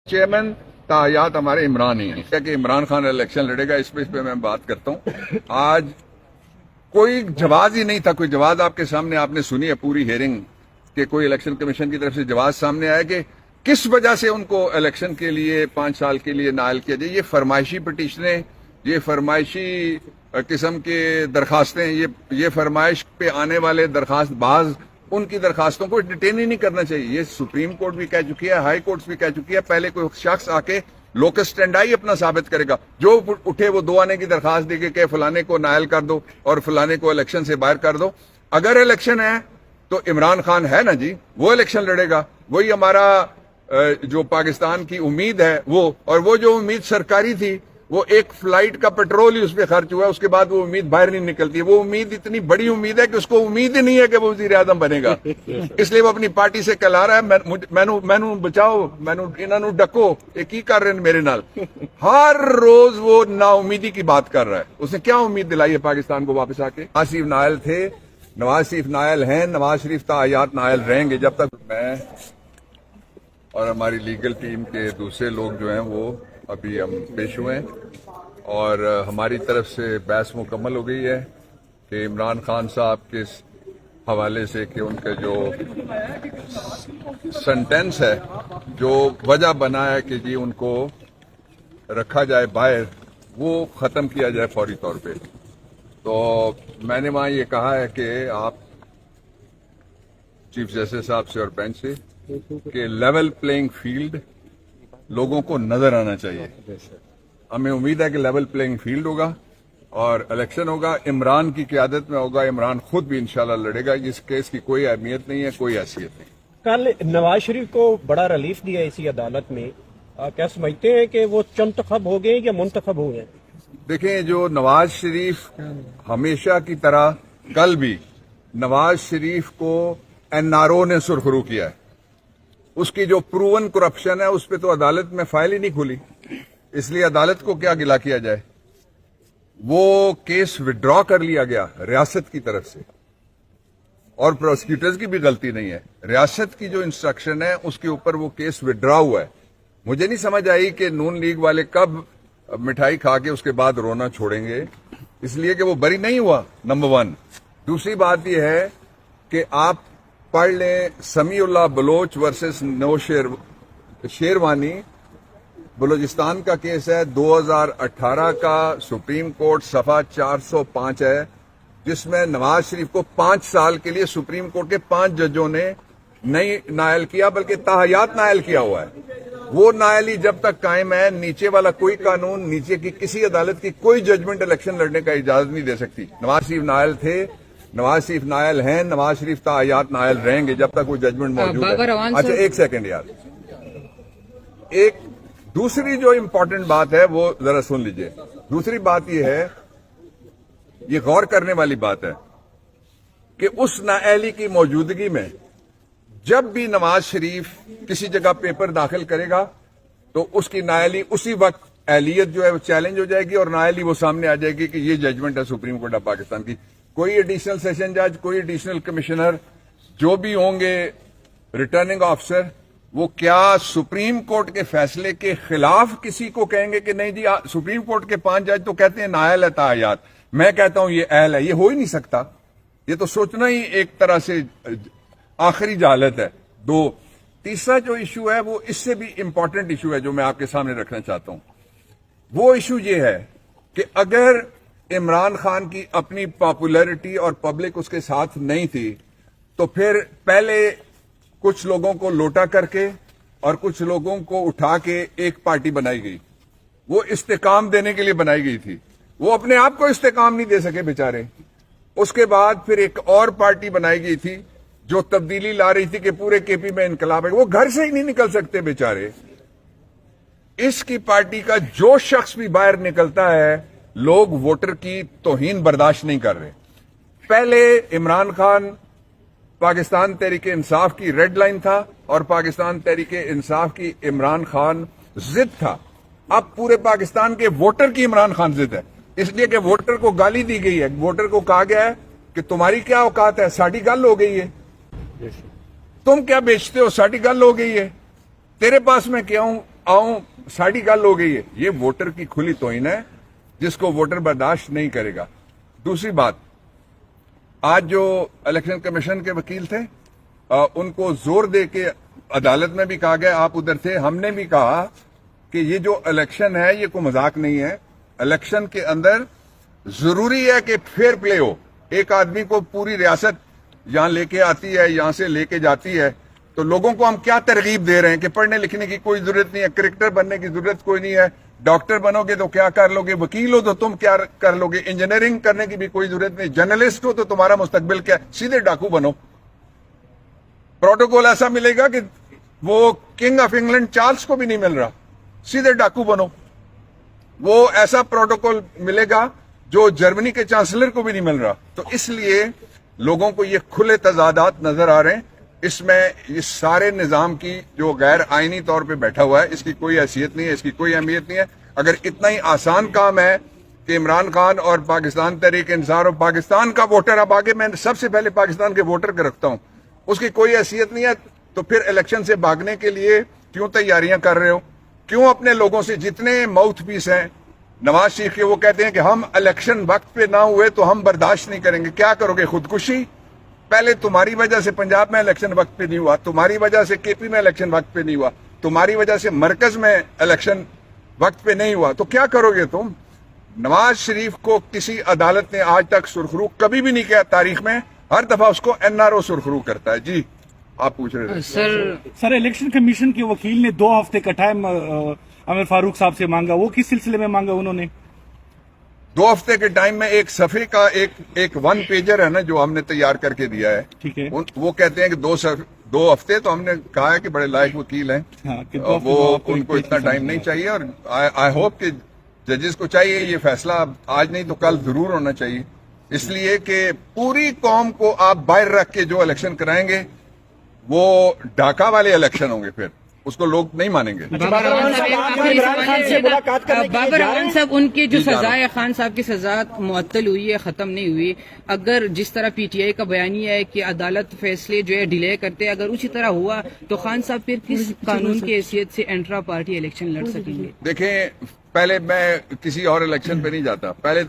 Chairman तायात हमारे इमरान ही है कि इमरान खान इलेक्शन लड़ेगा। इस पे मैं बात करता हूँ। आज कोई जवाब ही नहीं था। कोई जवाब आपके सामने आपने सुनी है पूरी हियरिंग कि कोई इलेक्शन कमीशन की तरफ से जवाब सामने आया कि किस वजह से उनको इलेक्शन के लिए 5 साल के लिए नायल किया जाए। ये फरमाइशी पिटीशनें, ये फरमाइशी किस्म के दरखास्तें, ये फरमाइश पे आने वाले दरखास्त बाज उनकी दरखास्तों को डिटेन ही नहीं करना चाहिए। ये सुप्रीम कोर्ट भी कह चुकी है, हाई कोर्ट भी कह चुकी है। पहले कोई शख्स आके लोकस स्टैंडाई अपना साबित करेगा। जो उठे वो 2 आने की दरखास्त देके कि फलाने को नायल कर दो और फलाने को इलेक्शन से बाहर कर दो। अगर इलेक्शन है तो इमरान खान है ना जी, वो इलेक्शन लड़ेगा। वही हमारा जो पाकिस्तान की उम्मीद है वो, और वो जो उम्मीद सरकारी थी वो एक फ्लाइट का पेट्रोल ही उस पर खर्च हुआ, उसके बाद वो उम्मीद बाहर नहीं निकलती। वो उम्मीद इतनी बड़ी उम्मीद है कि उसको उम्मीद ही नहीं है कि वो वज़ीर आज़म बनेगा। इसलिए वो अपनी पार्टी से कहला रहा है मैनू बचाओ, मैनू इन्हों डको। ये की कर रहे हैं मेरे नाल? हर रोज वो नाउमीदी की बात कर रहा है। उसने क्या उम्मीद दिलाई है पाकिस्तान को वापस आके? नवाज शरीफ नायल थे, नवाज शरीफ नायल हैं, नवाज शरीफ तायात नायल रहेंगे जब तक। मैं और हमारी लीगल टीम के दूसरे लोग जो हैं वो अभी हम पेश हुए हैं और हमारी तरफ से बहस मुकम्मल हो गई है कि इमरान खान साहब के हवाले से कि उनका जो सेंटेंस है, जो वजह बना है कि जी उनको रखा जाए बाहर, वो ख़त्म किया जाए फौरी तौर पे। तो मैंने वहाँ ये कहा है कि आप चीफ जस्टिस साहब से और बेंच से कि लेवल प्लेइंग फील्ड लोगों को नजर आना चाहिए। हमें उम्मीद है कि लेवल प्लेइंग फील्ड होगा और इलेक्शन होगा, इमरान की क़यादत में होगा। इमरान खुद भी इंशाल्लाह लड़ेगा। इस केस की कोई अहमियत नहीं है, कोई हैसियत नहीं। कल नवाज शरीफ को बड़ा रिलीफ दिया इसी अदालत में। क्या समझते हैं कि वो चंतखब हो गए या मुंतखब हो गए? देखें, जो नवाज शरीफ हमेशा की तरह कल भी नवाज शरीफ को एनआरओ ने सुरखरू किया है। उसकी जो प्रूवन करप्शन है उस पर तो अदालत में फाइल ही नहीं खुली, इसलिए अदालत को क्या गिला किया जाए। वो केस विड्रॉ कर लिया गया रियासत की तरफ से, और प्रोसिक्यूटर्स की भी गलती नहीं है। रियासत की जो इंस्ट्रक्शन है उसके ऊपर वो केस विड्रॉ हुआ है। मुझे नहीं समझ आई कि नून लीग वाले कब मिठाई खा के उसके बाद रोना छोड़ेंगे, इसलिए कि वो बरी नहीं हुआ, नंबर 1। दूसरी बात यह है कि आप पढ़ लें समीउल्लाह बलोच वर्सेस नो शेरवानी, बलूचिस्तान का केस है 2018 का, सुप्रीम कोर्ट सफा 405 है, जिसमें नवाज शरीफ को 5 साल के लिए सुप्रीम कोर्ट के 5 जजों ने नहीं नायल किया बल्कि तायात नायल किया हुआ है। वो नायली जब तक कायम है, नीचे वाला कोई कानून, नीचे की किसी अदालत की कोई जजमेंट इलेक्शन लड़ने का इजाजत नहीं दे सकती। नवाज शरीफ नायल थे, नवाज शरीफ नायल हैं, नवाज शरीफ तायात नायल रहेंगे जब तक वो जजमेंट मौजूद है। अच्छा, एक सेकंड यार, एक दूसरी जो इंपॉर्टेंट बात है वो जरा सुन लीजिए। दूसरी बात ये है, ये गौर करने वाली बात है कि उस नाअहली की मौजूदगी में जब भी नवाज शरीफ किसी जगह पेपर दाखिल करेगा तो उसकी नाअहली उसी वक्त अहलियत जो है वो चैलेंज हो जाएगी और नाअहली वो सामने आ जाएगी कि ये जजमेंट है सुप्रीम कोर्ट ऑफ पाकिस्तान की। कोई एडिशनल सेशन जज, कोई एडिशनल कमिश्नर, जो भी होंगे रिटर्निंग ऑफिसर, वो क्या सुप्रीम कोर्ट के फैसले के खिलाफ किसी को कहेंगे कि नहीं जी सुप्रीम कोर्ट के 5 जज तो कहते हैं नायल है तायात, मैं कहता हूं ये अहल है? ये हो ही नहीं सकता। ये तो सोचना ही एक तरह से आखिरी जहालत है। 2, तीसरा जो इशू है वो इससे भी इंपॉर्टेंट इशू है जो मैं आपके सामने रखना चाहता हूं। वो इशू ये है कि अगर इमरान खान की अपनी पॉपुलैरिटी और पब्लिक उसके साथ नहीं थी तो फिर पहले कुछ लोगों को लोटा करके और कुछ लोगों को उठा के एक पार्टी बनाई गई। वो इस्तेकाम देने के लिए बनाई गई थी, वो अपने आप को इस्तेकाम नहीं दे सके बेचारे। उसके बाद फिर एक और पार्टी बनाई गई थी जो तब्दीली ला रही थी कि पूरे केपी में इनकलाब है। वो घर से ही नहीं निकल सकते बेचारे। इसकी पार्टी का जो शख्स भी बाहर निकलता है, लोग वोटर की तौहीन बर्दाश्त नहीं कर रहे। पहले इमरान खान पाकिस्तान तहरीक इंसाफ की रेड लाइन था और पाकिस्तान तहरीक इंसाफ की इमरान खान जिद था। अब पूरे पाकिस्तान के वोटर की इमरान खान जिद है, इसलिए कि वोटर को गाली दी गई है। वोटर को कहा गया है कि तुम्हारी क्या औकात है, साड़ी गल हो गई है, तुम क्या बेचते हो, साड़ी गल हो गई है, तेरे पास मैं क्या हूं, आऊं साड़ी गल हो गई है, ये वोटर की खुली तोहिन है जिसको वोटर बर्दाश्त नहीं करेगा। दूसरी बात, आज जो इलेक्शन कमीशन के वकील थे उनको जोर दे के अदालत में भी कहा गया, आप उधर थे, हमने भी कहा कि ये जो इलेक्शन है ये कोई मजाक नहीं है। इलेक्शन के अंदर जरूरी है कि फेयर प्ले हो। एक आदमी को पूरी रियासत यहां लेके आती है, यहां से लेके जाती है, तो लोगों को हम क्या तरगीब दे रहे हैं कि पढ़ने लिखने की कोई जरूरत नहीं है, क्रिकेटर बनने की जरूरत कोई नहीं है, डॉक्टर बनोगे तो क्या कर लोगे, वकील हो तो तुम क्या कर लोगे, इंजीनियरिंग करने की भी कोई जरूरत नहीं, जर्नलिस्ट हो तो तुम्हारा मुस्तकबिल क्या, सीधे डाकू बनो। प्रोटोकॉल ऐसा मिलेगा कि वो किंग ऑफ इंग्लैंड चार्ल्स को भी नहीं मिल रहा, सीधे डाकू बनो। वो ऐसा प्रोटोकॉल मिलेगा जो जर्मनी के चांसलर को भी नहीं मिल रहा। तो इसलिए लोगों को ये खुले तजादात नजर आ रहे हैं। इसमें इस सारे निजाम की जो गैर आईनी तौर पे बैठा हुआ है, इसकी कोई हैसियत नहीं है, इसकी कोई अहमियत नहीं है। अगर इतना ही आसान काम है कि इमरान खान और पाकिस्तान तहरीक इंसाफ और पाकिस्तान का वोटर, अब आगे मैं सबसे पहले पाकिस्तान के वोटर को रखता हूं, उसकी कोई हैसियत नहीं है, तो फिर इलेक्शन से भागने के लिए क्यों तैयारियां कर रहे हो? क्यों अपने लोगों से, जितने माउथ पीस हैं नवाज शरीफ के, वो कहते हैं कि हम इलेक्शन वक्त पे ना हुए तो हम बर्दाश्त नहीं करेंगे। क्या करोगे, खुदकुशी? पहले तुम्हारी वजह से पंजाब में इलेक्शन वक्त पे नहीं हुआ, तुम्हारी वजह से केपी में इलेक्शन वक्त पे नहीं हुआ, तुम्हारी वजह से मरकज में इलेक्शन वक्त पे नहीं हुआ, तो क्या करोगे तुम? नवाज शरीफ को किसी अदालत ने आज तक सुरखरू कभी भी नहीं किया तारीख में, हर दफा उसको एनआरओ सुरखरू करता है। जी आप पूछ रहे थे। सर इलेक्शन कमीशन के वकील ने 2 हफ्ते का टाइम अमर फारूक साहब से मांगा, वो किस सिलसिले में मांगा उन्होंने? 2 हफ्ते के टाइम में एक सफे का एक 1 पेजर है ना जो हमने तैयार करके दिया है, ठीक है। वो कहते हैं कि 2 हफ्ते, तो हमने कहा है कि बड़े लायक वकील हैं, हाँ, कि 2 वो हफ्ते उनको इतना टाइम नहीं चाहिए, और आई होप कि जजेस को चाहिए ये फैसला आज नहीं तो कल जरूर होना चाहिए, इसलिए कि पूरी कौम को आप बाहर रख के जो इलेक्शन कराएंगे वो ढाका वाले इलेक्शन होंगे, फिर उसको लोग नहीं मानेंगे। बाबर अमान साहब, उनकी जो सजा है, खान साहब की सजा मुअत्तल हुई है, खत्म नहीं हुई। अगर जिस तरह पीटीआई का बयानिया है कि अदालत फैसले जो है डिले करते हैं, अगर उसी तरह हुआ तो खान साहब फिर किस कानून की हैसियत से इंट्रा पार्टी इलेक्शन लड़ सकेंगे? देखें, पहले मैं किसी और इलेक्शन पे नहीं जाता, पहले